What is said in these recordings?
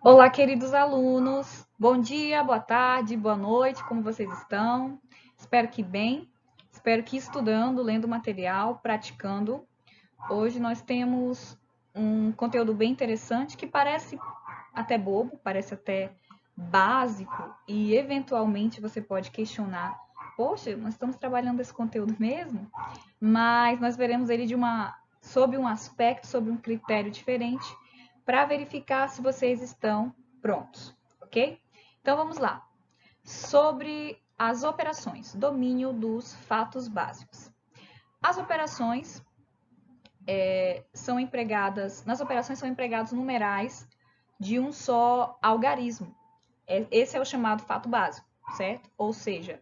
Olá, queridos alunos. Bom dia, boa tarde, boa noite, como vocês estão? Espero que bem. Espero que estudando, lendo material, praticando. Hoje nós temos um conteúdo bem interessante que parece até bobo, parece até básico e eventualmente você pode questionar: poxa, nós estamos trabalhando esse conteúdo mesmo? Mas nós veremos ele sob um aspecto, sob um critério diferente, para verificar se vocês estão prontos, ok? Então vamos lá. Sobre as operações, domínio dos fatos básicos. As operações nas operações são empregados numerais de um só algarismo. Esse é o chamado fato básico, certo? Ou seja,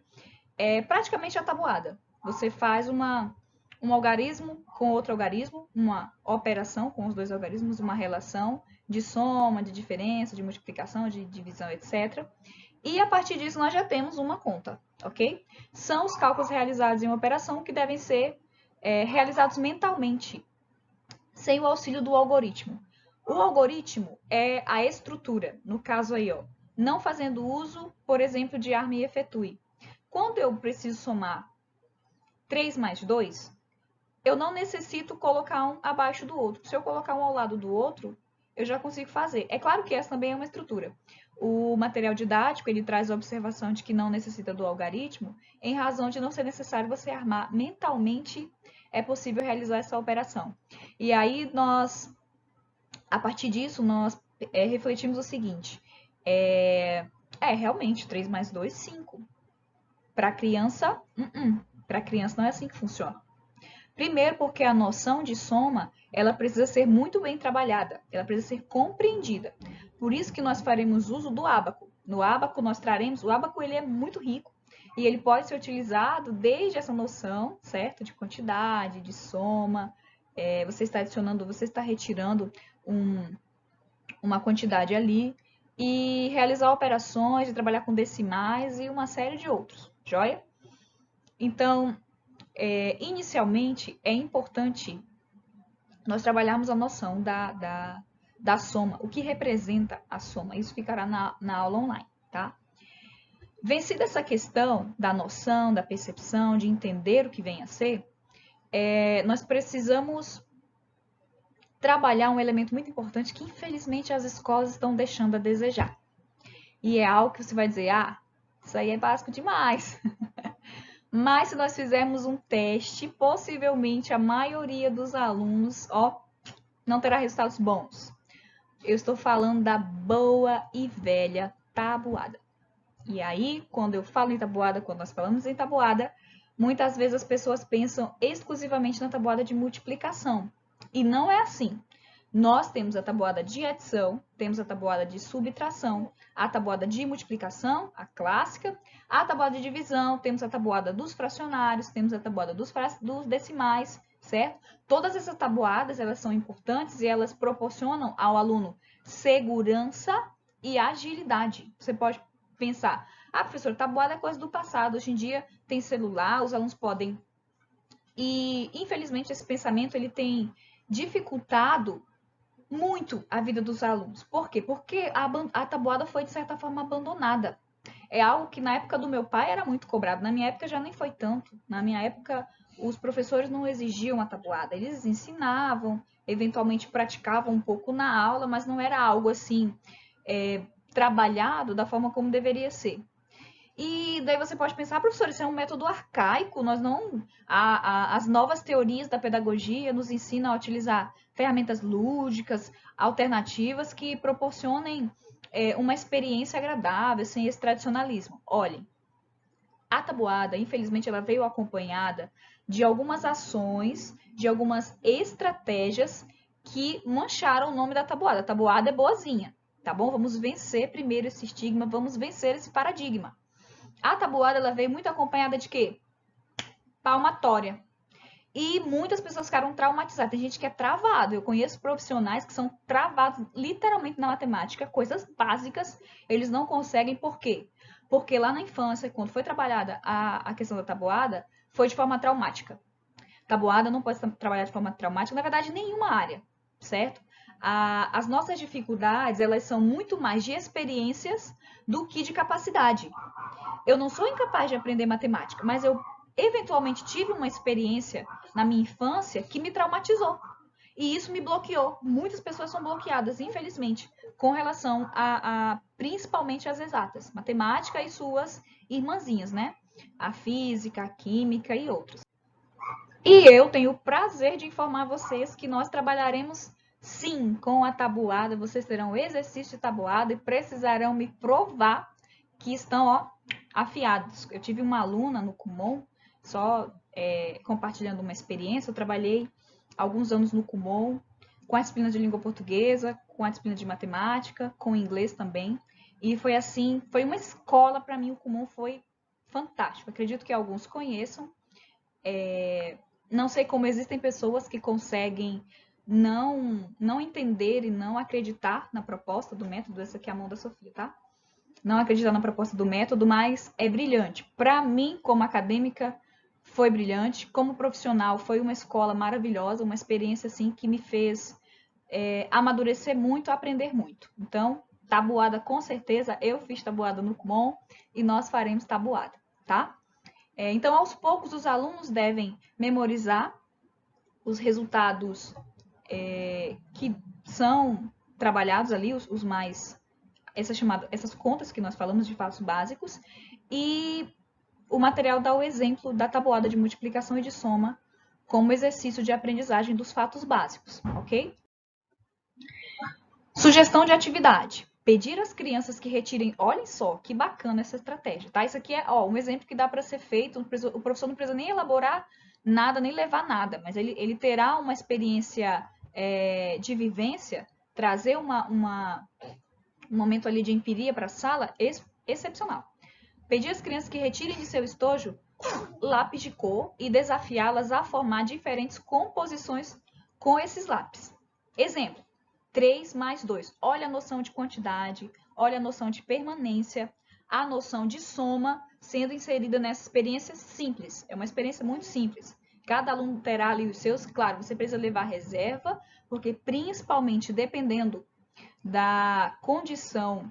é praticamente a tabuada. Você faz um algarismo com outro algarismo, uma operação com os dois algarismos, uma relação de soma, de diferença, de multiplicação, de divisão, etc. E a partir disso nós já temos uma conta, ok? São os cálculos realizados em uma operação que devem ser realizados mentalmente, sem o auxílio do algoritmo. O algoritmo é a estrutura, no caso aí, ó, não fazendo uso, por exemplo, de arma e efetue. Quando eu preciso somar 3 mais 2, eu não necessito colocar um abaixo do outro. Se eu colocar um ao lado do outro, eu já consigo fazer. É claro que essa também é uma estrutura. O material didático, ele traz a observação de que não necessita do algoritmo, em razão de não ser necessário você armar mentalmente, é possível realizar essa operação. E aí a partir disso, nós refletimos o seguinte, realmente, 3 mais 2, 5. Para criança, para criança não é assim que funciona. Primeiro, porque a noção de soma, ela precisa ser muito bem trabalhada, ela precisa ser compreendida. Por isso que nós faremos uso do ábaco. No ábaco nós traremos, o ábaco ele é muito rico e ele pode ser utilizado desde essa noção, certo, de quantidade, de soma. Você está adicionando, você está retirando uma quantidade ali e realizar operações, de trabalhar com decimais e uma série de outros, joia? Então, inicialmente, é importante nós trabalharmos a noção da soma, o que representa a soma. Isso ficará na aula online, tá? Vencida essa questão da noção, da percepção, de entender o que vem a ser, nós precisamos trabalhar um elemento muito importante que, infelizmente, as escolas estão deixando a desejar. E é algo que você vai dizer, isso aí é básico demais. Mas se nós fizermos um teste, possivelmente a maioria dos alunos, não terá resultados bons. Eu estou falando da boa e velha tabuada. E aí, quando eu falo em tabuada, quando nós falamos em tabuada, muitas vezes as pessoas pensam exclusivamente na tabuada de multiplicação. E não é assim. Nós temos a tabuada de adição, temos a tabuada de subtração, a tabuada de multiplicação, a clássica, a tabuada de divisão, temos a tabuada dos fracionários, temos a tabuada dos decimais, certo? Todas essas tabuadas, elas são importantes e elas proporcionam ao aluno segurança e agilidade. Você pode pensar, professor, tabuada é coisa do passado, hoje em dia tem celular, os alunos podem... E, infelizmente, esse pensamento ele tem dificultado muito a vida dos alunos. Por quê? Porque a tabuada foi, de certa forma, abandonada. É algo que na época do meu pai era muito cobrado. Na minha época já nem foi tanto. Na minha época, os professores não exigiam a tabuada. Eles ensinavam, eventualmente praticavam um pouco na aula, mas não era algo assim trabalhado da forma como deveria ser. E daí você pode pensar, professor, isso é um método arcaico, nós não... as novas teorias da pedagogia nos ensinam a utilizar ferramentas lúdicas, alternativas, que proporcionem uma experiência agradável, sem esse tradicionalismo. Olhem, a tabuada, infelizmente, ela veio acompanhada de algumas ações, de algumas estratégias que mancharam o nome da tabuada. A tabuada é boazinha, tá bom? Vamos vencer primeiro esse estigma, vamos vencer esse paradigma. A tabuada ela veio muito acompanhada de quê? Palmatória. E muitas pessoas ficaram traumatizadas. Tem gente que é travado. Eu conheço profissionais que são travados literalmente na matemática, coisas básicas, eles não conseguem. Por quê? Porque lá na infância, quando foi trabalhada a questão da tabuada, foi de forma traumática. Tabuada não pode trabalhar de forma traumática, na verdade, em nenhuma área, certo? As nossas dificuldades, elas são muito mais de experiências do que de capacidade. Eu não sou incapaz de aprender matemática, mas eu eventualmente tive uma experiência na minha infância que me traumatizou. E isso me bloqueou. Muitas pessoas são bloqueadas, infelizmente, com relação a principalmente as exatas, matemática e suas irmãzinhas, né? A física, a química e outros. E eu tenho o prazer de informar vocês que nós trabalharemos sim com a tabuada. Vocês terão exercício de tabuada e precisarão me provar que estão afiados. Eu tive uma aluna no Kumon, só compartilhando uma experiência. Eu trabalhei alguns anos no Kumon, com a disciplina de língua portuguesa, com a disciplina de matemática, com inglês também. E foi assim, foi uma escola para mim. O Kumon foi fantástico. Acredito que alguns conheçam. Não sei como existem pessoas que conseguem não entender e não acreditar na proposta do método. Essa aqui é a mão da Sofia, tá? Não acreditar na proposta do método, mas é brilhante. Para mim, como acadêmica, foi brilhante. Como profissional, foi uma escola maravilhosa, uma experiência assim que me fez amadurecer muito, aprender muito. Então, tabuada com certeza, eu fiz tabuada no Kumon e nós faremos tabuada, tá? Então, aos poucos, os alunos devem memorizar os resultados que são trabalhados ali, os mais essas contas que nós falamos de fatos básicos, e o material dá o exemplo da tabuada de multiplicação e de soma como exercício de aprendizagem dos fatos básicos, ok? Sugestão de atividade. Pedir às crianças que retirem, olhem só, que bacana essa estratégia, tá? Isso aqui é um exemplo que dá para ser feito, o professor não precisa nem elaborar nada, nem levar nada, mas ele terá uma experiência de vivência, trazer um momento ali de empiria para a sala excepcional. Pedir às crianças que retirem de seu estojo lápis de cor e desafiá-las a formar diferentes composições com esses lápis. Exemplo, 3 mais 2. Olha a noção de quantidade, olha a noção de permanência, a noção de soma sendo inserida nessa experiência simples. É uma experiência muito simples. Cada aluno terá ali os seus. Claro, você precisa levar reserva, porque principalmente dependendo da condição,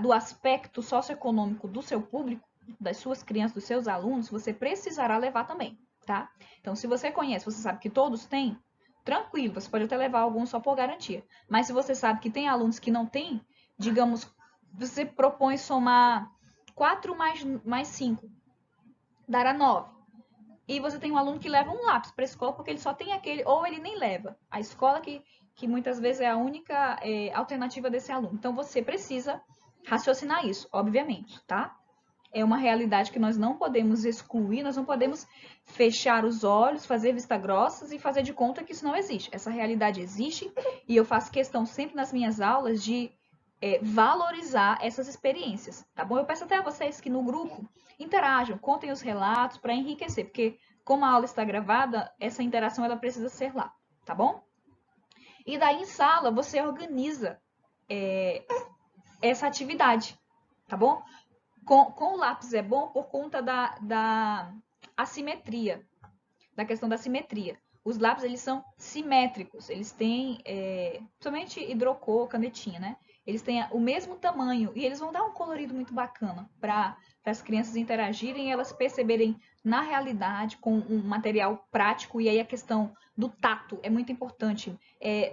do aspecto socioeconômico do seu público, das suas crianças, dos seus alunos, você precisará levar também, tá? Então, se você conhece, você sabe que todos têm, tranquilo, você pode até levar alguns só por garantia. Mas se você sabe que tem alunos que não têm, digamos, você propõe somar 4 mais 5, dará 9. E você tem um aluno que leva um lápis para a escola porque ele só tem aquele, ou ele nem leva. A escola que muitas vezes é a única alternativa desse aluno. Então, você precisa raciocinar isso, obviamente, tá? É uma realidade que nós não podemos excluir, nós não podemos fechar os olhos, fazer vista grossas e fazer de conta que isso não existe. Essa realidade existe e eu faço questão sempre nas minhas aulas de valorizar essas experiências, tá bom? Eu peço até a vocês que no grupo interajam, contem os relatos para enriquecer, porque como a aula está gravada, essa interação ela precisa ser lá, tá bom? E daí em sala você organiza essa atividade, tá bom? Com o lápis é bom por conta da assimetria, da questão da simetria. Os lápis, eles são simétricos, eles têm, principalmente hidrocor, canetinha, né? Eles têm o mesmo tamanho e eles vão dar um colorido muito bacana para as crianças interagirem e elas perceberem na realidade com um material prático. E aí a questão do tato é muito importante.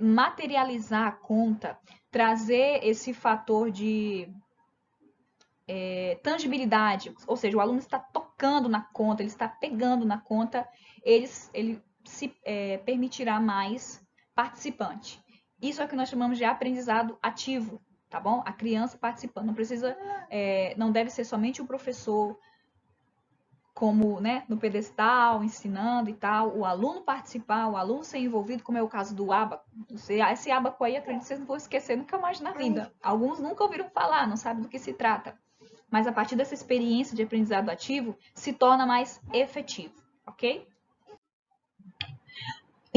Materializar a conta, trazer esse fator de tangibilidade, ou seja, o aluno está tocando na conta, ele está pegando na conta, ele se permitirá mais participante. Isso é o que nós chamamos de aprendizado ativo, tá bom? A criança participando, não precisa, não deve ser somente o professor como, né, no pedestal, ensinando e tal, o aluno participar, o aluno ser envolvido, como é o caso do ábaco. Esse ábaco aí, acredito que vocês não vão esquecer nunca mais na vida. Alguns nunca ouviram falar, não sabem do que se trata. Mas a partir dessa experiência de aprendizado ativo, se torna mais efetivo, ok?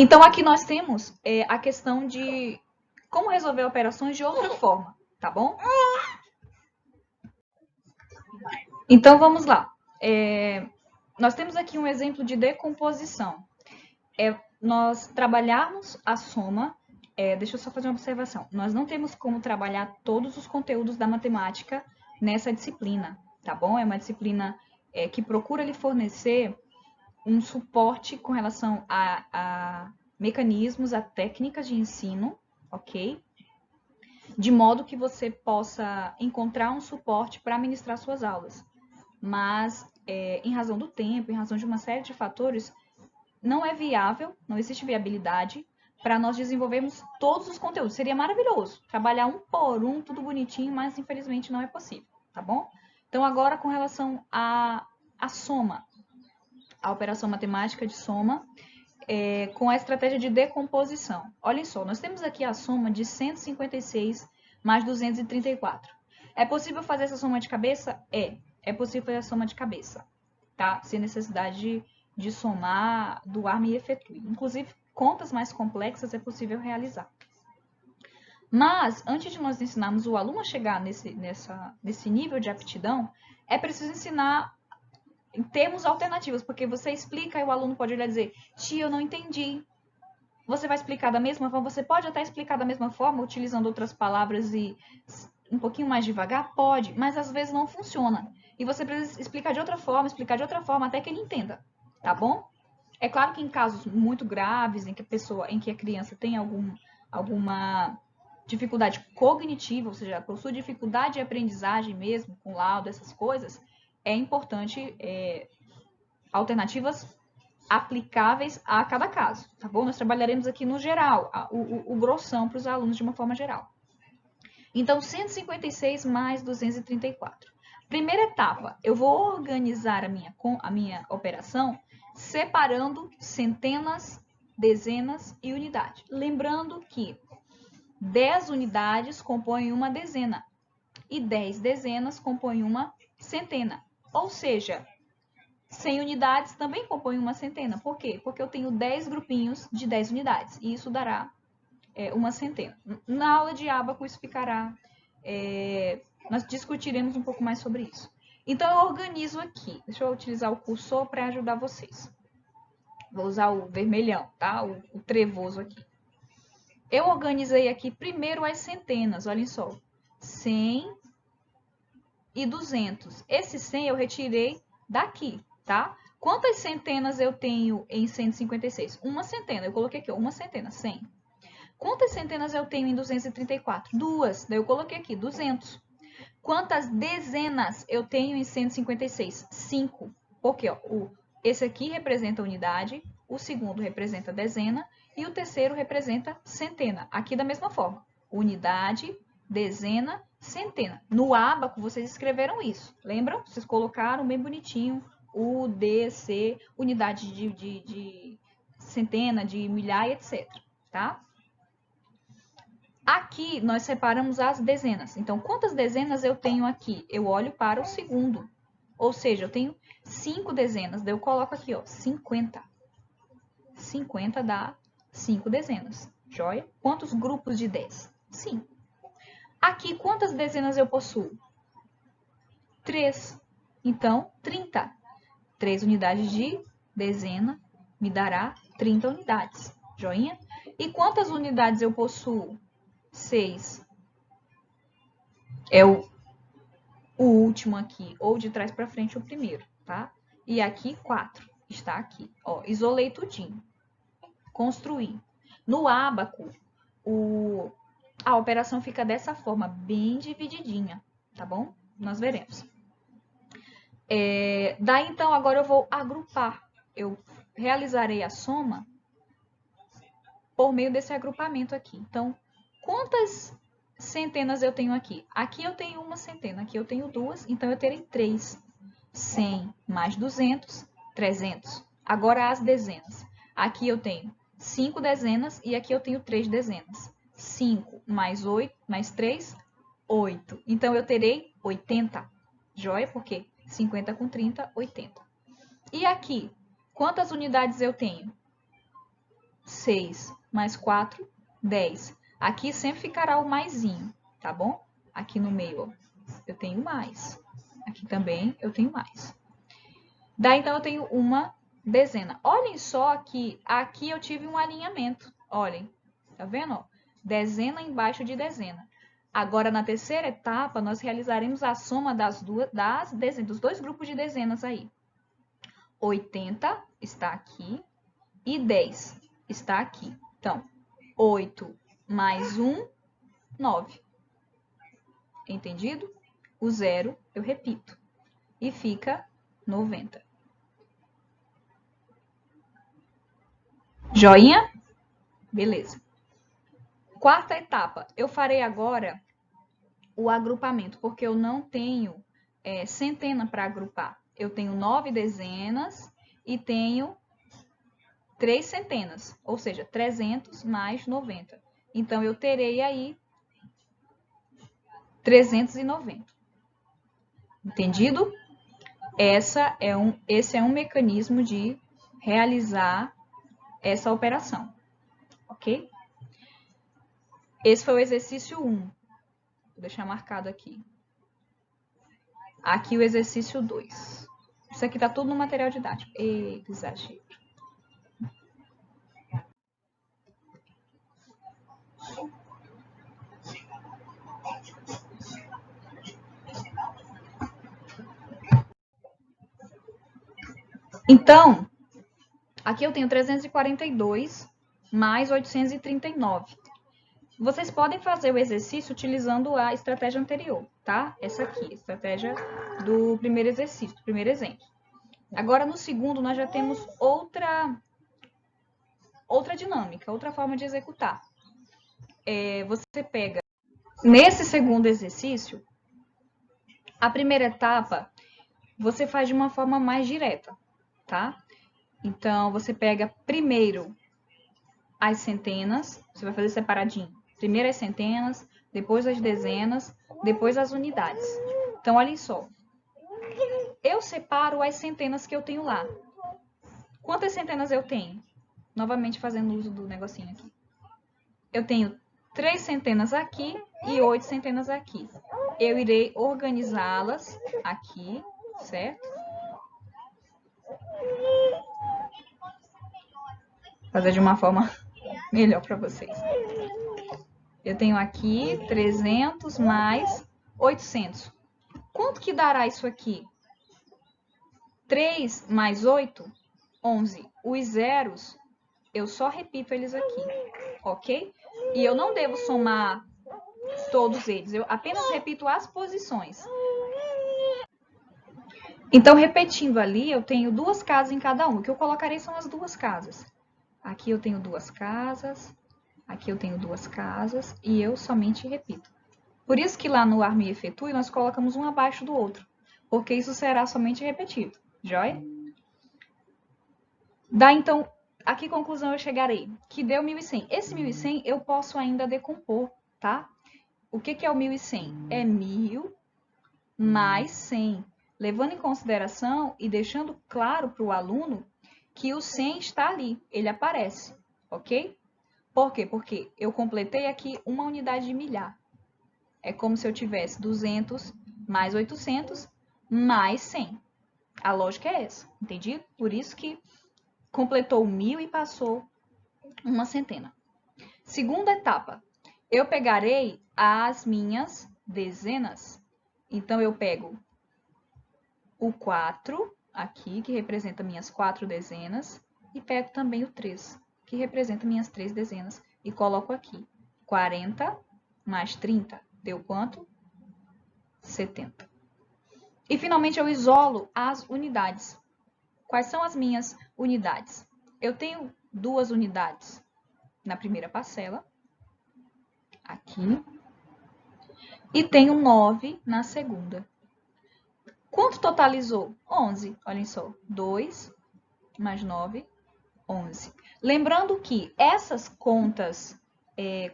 Então, aqui nós temos a questão de como resolver operações de outra forma, tá bom? Então, vamos lá. Nós temos aqui um exemplo de decomposição. Nós trabalharmos a soma deixa eu só fazer uma observação. Nós não temos como trabalhar todos os conteúdos da matemática nessa disciplina, tá bom? É uma disciplina que procura lhe fornecer um suporte com relação a mecanismos, a técnicas de ensino, ok? De modo que você possa encontrar um suporte para ministrar suas aulas. Mas, em razão do tempo, em razão de uma série de fatores, não é viável, não existe viabilidade para nós desenvolvermos todos os conteúdos. Seria maravilhoso trabalhar um por um, tudo bonitinho, mas infelizmente não é possível, tá bom? Então, agora com relação à soma, a operação matemática de soma, com a estratégia de decomposição. Olhem só, nós temos aqui a soma de 156 mais 234. É possível fazer essa soma de cabeça? É possível fazer a soma de cabeça, tá? Sem necessidade de somar, doar e efetue. Inclusive, contas mais complexas é possível realizar. Mas, antes de nós ensinarmos o aluno a chegar nesse nível de aptidão, é preciso ensinar em termos alternativos, porque você explica e o aluno pode olhar e dizer: tia, eu não entendi. Você vai explicar da mesma forma? Você pode até explicar da mesma forma, utilizando outras palavras e um pouquinho mais devagar? Pode, mas às vezes não funciona. E você precisa explicar de outra forma, até que ele entenda, tá bom? É claro que em casos muito graves, em que a criança tem alguma dificuldade cognitiva, ou seja, possui dificuldade de aprendizagem mesmo, com laudo, essas coisas, é importante alternativas aplicáveis a cada caso, tá bom? Nós trabalharemos aqui no geral, o grossão para os alunos de uma forma geral. Então, 156 mais 234. Primeira etapa, eu vou organizar a minha operação separando centenas, dezenas e unidade. Lembrando que 10 unidades compõem uma dezena e 10 dezenas compõem uma centena. Ou seja, 100 unidades também compõem uma centena. Por quê? Porque eu tenho 10 grupinhos de 10 unidades. E isso dará uma centena. Na aula de ábaco isso ficará... nós discutiremos um pouco mais sobre isso. Então, eu organizo aqui. Deixa eu utilizar o cursor para ajudar vocês. Vou usar o vermelhão, tá? O trevoso aqui. Eu organizei aqui primeiro as centenas. Olhem só. 100 e 200. Esse 100 eu retirei daqui, tá? Quantas centenas eu tenho em 156? Uma centena. Eu coloquei aqui, ó, uma centena, 100. Quantas centenas eu tenho em 234? Duas. Daí eu coloquei aqui, 200. Quantas dezenas eu tenho em 156? 5. Porque ó, esse aqui representa unidade, o segundo representa dezena e o terceiro representa centena. Aqui da mesma forma. Unidade, dezena, centena. No ábaco, vocês escreveram isso. Lembram? Vocês colocaram bem bonitinho U, D, C, unidade de centena, de milhar, etc. Tá? Aqui, nós separamos as dezenas. Então, quantas dezenas eu tenho aqui? Eu olho para o segundo. Ou seja, eu tenho 5 dezenas. Daí eu coloco aqui, ó, 50. 50 dá 5 dezenas. Joia? Quantos grupos de 10? 5. Aqui, quantas dezenas eu possuo? 3. Então, 30. 3 unidades de dezena me dará 30 unidades. Joinha? E quantas unidades eu possuo? 6. É o último aqui, ou de trás para frente o primeiro, tá? E aqui 4, está aqui. Ó, isolei tudinho. Construí. No ábaco, a operação fica dessa forma, bem divididinha, tá bom? Nós veremos. Daí, então, agora eu vou agrupar. Eu realizarei a soma por meio desse agrupamento aqui. Então, quantas centenas eu tenho aqui? Aqui eu tenho uma centena, aqui eu tenho 2, então eu terei 3. 100 mais 200, 300. Agora as dezenas. Aqui eu tenho 5 dezenas e aqui eu tenho 3 dezenas. 5 mais 8, mais 3, 8. Então eu terei 80. Joia? Porque 50 com 30, 80. E aqui, quantas unidades eu tenho? 6 mais 4, 10. Aqui sempre ficará o maisinho, tá bom? Aqui no meio, ó, eu tenho mais. Aqui também eu tenho mais. Daí, então, eu tenho uma dezena. Olhem só que aqui eu tive um alinhamento. Olhem, tá vendo? Ó? dezena embaixo de dezena. Agora, na terceira etapa, nós realizaremos a soma dos dois grupos de dezenas aí. 80 está aqui e 10 está aqui. Então, 8 mais 1, 9. Entendido? O zero eu repito. E fica 90. Joinha? Beleza. Quarta etapa, eu farei agora o agrupamento, porque eu não tenho centena para agrupar. Eu tenho 9 dezenas e tenho 3 centenas, ou seja, 300 mais 90. Então, eu terei aí 390. Entendido? Esse é um mecanismo de realizar essa operação, ok? Esse foi o exercício 1. Vou deixar marcado aqui. Aqui o exercício 2. Isso aqui tá tudo no material didático. Eita, exagero. Então, aqui eu tenho 342 mais 839. Vocês podem fazer o exercício utilizando a estratégia anterior, tá? Essa aqui, a estratégia do primeiro exercício, do primeiro exemplo. Agora, no segundo, nós já temos outra dinâmica, outra forma de executar. Você pega, nesse segundo exercício, a primeira etapa, você faz de uma forma mais direta, tá? Então, você pega primeiro as centenas, você vai fazer separadinho. Primeiro as centenas, depois as dezenas, depois as unidades. Então, olha só. Eu separo as centenas que eu tenho lá. Quantas centenas eu tenho? Novamente fazendo uso do negocinho aqui. Eu tenho 3 centenas aqui e 8 centenas aqui. Eu irei organizá-las aqui, certo? Fazer de uma forma melhor para vocês. Eu tenho aqui 300 mais 800. Quanto que dará isso aqui? 3 mais 8, 11. Os zeros, eu só repito eles aqui, ok? E eu não devo somar todos eles, eu apenas repito as posições. Então, repetindo ali, eu tenho 2 casas em cada um. O que eu colocarei são as 2 casas. Aqui eu tenho 2 casas, aqui eu tenho 2 casas, e eu somente repito. Por isso que lá no Arme e Efetue, nós colocamos um abaixo do outro, porque isso será somente repetido, joia? Então, a que conclusão eu chegarei? Que deu 1.100. Esse 1.100 eu posso ainda decompor, tá? O que é o 1.100? É 1.000 mais 100. Levando em consideração e deixando claro para o aluno que o 100 está ali, ele aparece, ok? Por quê? Porque eu completei aqui uma unidade de milhar. É como se eu tivesse 200 mais 800 mais 100. A lógica é essa, entendido? Por isso que completou 1.000 e passou uma centena. Segunda etapa, eu pegarei as minhas dezenas. Então, eu pego o 4 aqui, que representa minhas 4 dezenas, e pego também o 3, que representa minhas 3 dezenas, e coloco aqui. 40 mais 30 deu quanto? 70. E, finalmente, eu isolo as unidades. Quais são as minhas unidades? Eu tenho 2 unidades na primeira parcela, aqui, e tenho 9 na segunda. Quanto totalizou? 11. Olhem só, 2 mais 9, 11. Lembrando que essas contas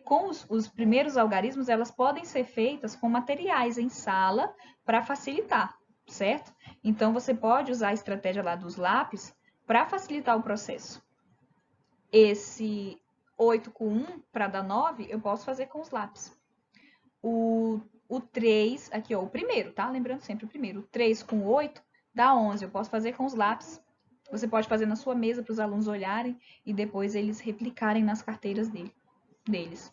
com os primeiros algarismos, elas podem ser feitas com materiais em sala para facilitar, certo? Então, você pode usar a estratégia lá dos lápis para facilitar o processo. Esse 8 com 1 para dar 9, eu posso fazer com os lápis. O 3, aqui ó, o primeiro, tá? Lembrando sempre o primeiro. O 3 com 8 dá 11, eu posso fazer com os lápis. Você pode fazer na sua mesa para os alunos olharem e depois eles replicarem nas carteiras deles.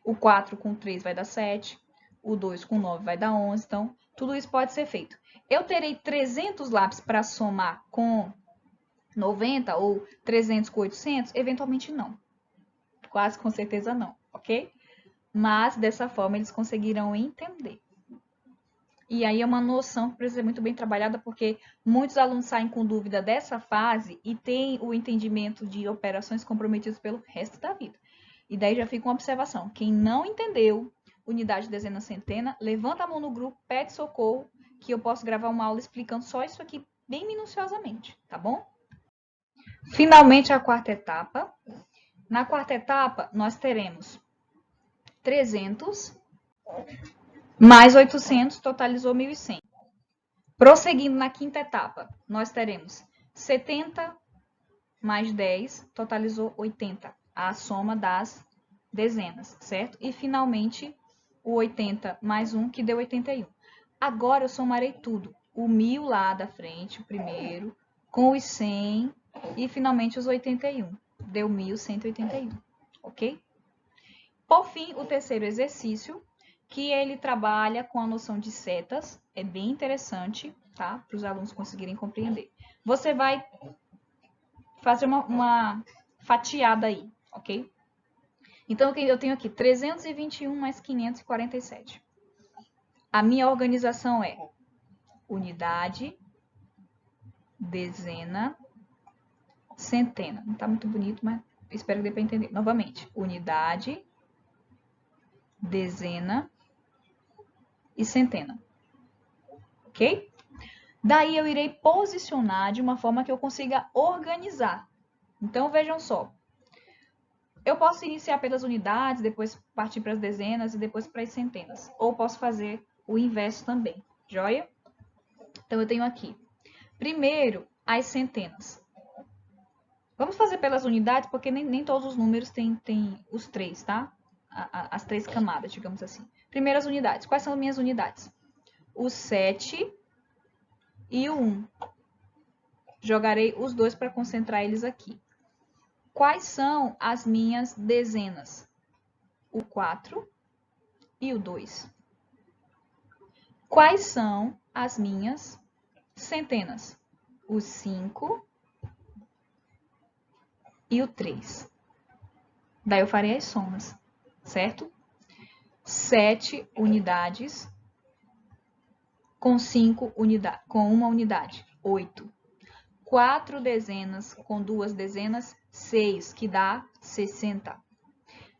O 4 com 3 vai dar 7. O 2 com 9 vai dar 11. Então, tudo isso pode ser feito. Eu terei 300 lápis para somar com 90 ou 300 com 800? Eventualmente não. Quase com certeza não, ok? Mas, dessa forma, eles conseguirão entender. E aí é uma noção que precisa ser muito bem trabalhada, porque muitos alunos saem com dúvida dessa fase e têm o entendimento de operações comprometidas pelo resto da vida. E daí já fica uma observação. Quem não entendeu unidade, dezena, centena, levanta a mão no grupo, pede socorro, que eu posso gravar uma aula explicando só isso aqui bem minuciosamente, tá bom? Finalmente, a quarta etapa. Na quarta etapa, nós teremos 300 mais 800, totalizou 1.100. Prosseguindo na quinta etapa, nós teremos 70 mais 10, totalizou 80, a soma das dezenas, certo? E, finalmente, o 80 mais 1, que deu 81. Agora, eu somarei tudo. O 1.000 lá da frente, o primeiro, com os 100 e, finalmente, os 81. Deu 1.181, ok? Por fim, o terceiro exercício, que ele trabalha com a noção de setas. É bem interessante, tá? Para os alunos conseguirem compreender. Você vai fazer uma fatiada aí, ok? Então, eu tenho aqui 321 mais 547. A minha organização é unidade, dezena, centena. Não tá muito bonito, mas espero que dê para entender. Novamente, unidade, dezena e centena. Ok? Daí eu irei posicionar de uma forma que eu consiga organizar. Então, vejam só. Eu posso iniciar pelas unidades, depois partir para as dezenas e depois para as centenas. Ou posso fazer o inverso também. Joia? Então, eu tenho aqui. Primeiro, as centenas. Vamos fazer pelas unidades, porque nem todos os números têm os três, tá? As três camadas, digamos assim. Primeiro, as unidades. Quais são as minhas unidades? O 7 e o 1. Jogarei os dois para concentrar eles aqui. Quais são as minhas dezenas? O 4 e o 2. Quais são as minhas centenas? O 5 e o 3. Daí eu farei as somas, certo? 7 unidades com 5 unidades, com uma unidade, 8. 4 dezenas com 2 dezenas, 6, que dá 60.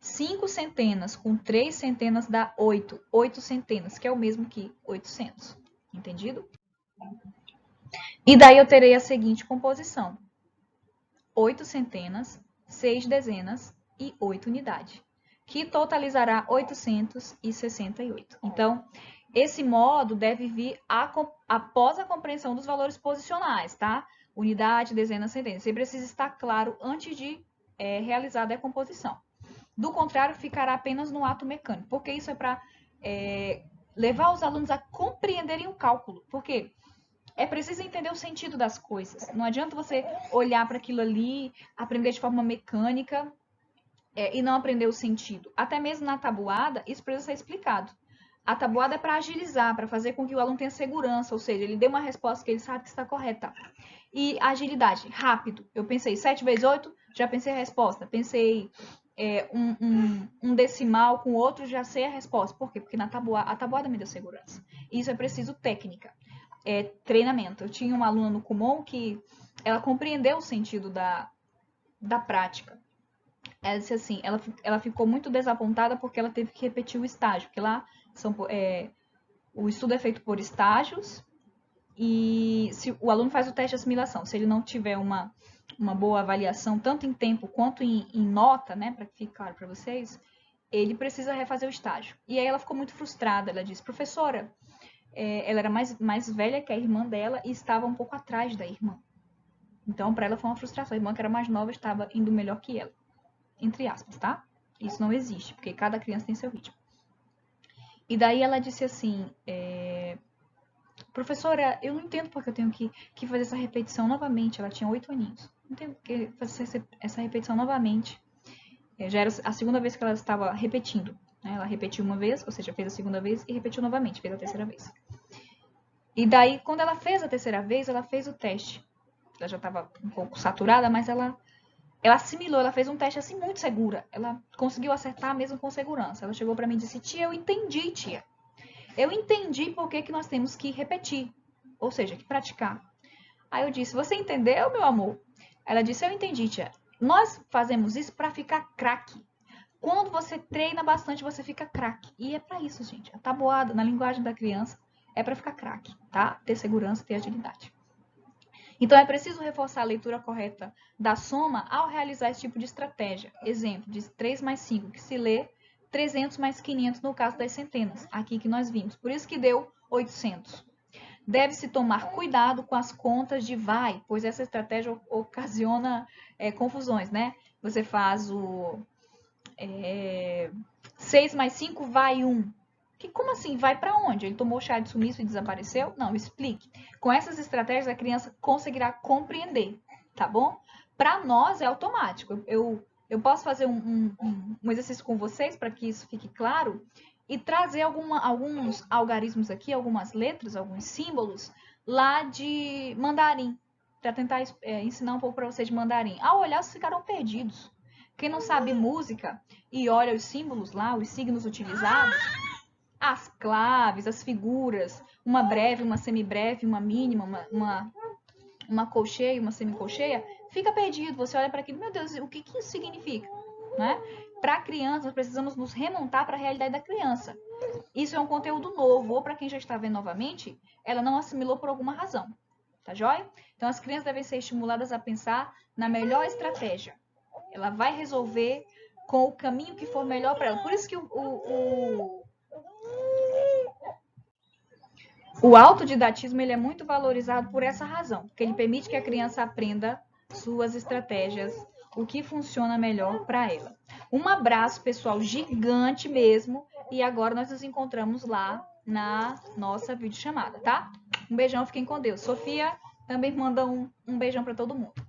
5 centenas com 3 centenas dá 8. 8 centenas, que é o mesmo que 800. Entendido? E daí eu terei a seguinte composição. 8 centenas, 6 dezenas e 8 unidades, que totalizará 868. Então, esse modo deve vir após a compreensão dos valores posicionais, tá? Unidade, dezena, centena. Você precisa estar claro antes de realizar a decomposição. Do contrário, ficará apenas no ato mecânico, porque isso é para levar os alunos a compreenderem o cálculo. Porque é preciso entender o sentido das coisas. Não adianta você olhar para aquilo ali, aprender de forma mecânica e não aprender o sentido. Até mesmo na tabuada, isso precisa ser explicado. A tabuada é para agilizar, para fazer com que o aluno tenha segurança, ou seja, ele dê uma resposta que ele sabe que está correta. E agilidade, rápido. Eu pensei 7 vezes 8, já pensei a resposta. Pensei um decimal com outro, já sei a resposta. Por quê? Porque a tabuada me deu segurança. Isso é preciso técnica, treinamento. Eu tinha uma aluna no Kumon que ela compreendeu o sentido da prática. Ela disse assim, ela ficou muito desapontada porque ela teve que repetir o estágio, porque lá o estudo é feito por estágios e se o aluno faz o teste de assimilação, se ele não tiver uma boa avaliação, tanto em tempo quanto em nota, né, para que fique claro para vocês, ele precisa refazer o estágio. E aí ela ficou muito frustrada, ela disse, professora, ela era mais velha que a irmã dela e estava um pouco atrás da irmã. Então, para ela foi uma frustração. A irmã que era mais nova estava indo melhor que ela. Entre aspas, tá? Isso não existe, porque cada criança tem seu ritmo. E daí ela disse assim, professora, eu não entendo porque eu tenho que fazer essa repetição novamente. Ela tinha 8 aninhos. Não entendo porque fazer essa repetição novamente. Já era a segunda vez que ela estava repetindo. né? Ela repetiu uma vez, ou seja, fez a segunda vez e repetiu novamente, fez a terceira vez. E daí, quando ela fez a terceira vez, ela fez o teste. Ela já estava um pouco saturada, mas ela assimilou, ela fez um teste assim muito segura. Ela conseguiu acertar mesmo com segurança. Ela chegou para mim e disse: tia, eu entendi, tia. Eu entendi por que nós temos que repetir, ou seja, que praticar. Aí eu disse: você entendeu, meu amor? Ela disse: eu entendi, tia. Nós fazemos isso para ficar craque. Quando você treina bastante, você fica craque. E é para isso, gente. A tabuada, na linguagem da criança, é para ficar craque, tá? Ter segurança, ter agilidade. Então, é preciso reforçar a leitura correta da soma ao realizar esse tipo de estratégia. Exemplo, de 3 mais 5, que se lê 300 mais 500 no caso das centenas, aqui que nós vimos. Por isso que deu 800. Deve-se tomar cuidado com as contas de vai, pois essa estratégia ocasiona confusões, né? Você faz o 6 mais 5 vai 1. Como assim? Vai para onde? Ele tomou chá de sumiço e desapareceu? Não, explique. Com essas estratégias, a criança conseguirá compreender, tá bom? Para nós é automático. Eu posso fazer um exercício com vocês para que isso fique claro e trazer alguns algarismos aqui, algumas letras, alguns símbolos lá de mandarim, para tentar ensinar um pouco para vocês de mandarim. Ao olhar, vocês ficaram perdidos. Quem não sabe música e olha os símbolos lá, os signos utilizados, as claves, as figuras, uma breve, uma semibreve, uma mínima, uma colcheia, uma semicolcheia, fica perdido. Você olha para aquilo, meu Deus, o que isso significa? Né? Para a criança, nós precisamos nos remontar para a realidade da criança. Isso é um conteúdo novo, ou para quem já está vendo novamente, ela não assimilou por alguma razão. Tá joia? Então, as crianças devem ser estimuladas a pensar na melhor estratégia. Ela vai resolver com o caminho que for melhor para ela. Por isso que o autodidatismo ele é muito valorizado por essa razão, porque ele permite que a criança aprenda suas estratégias, o que funciona melhor para ela. Um abraço, pessoal, gigante mesmo, e agora nós nos encontramos lá na nossa videochamada, tá? Um beijão, fiquem com Deus. Sofia também manda um beijão para todo mundo.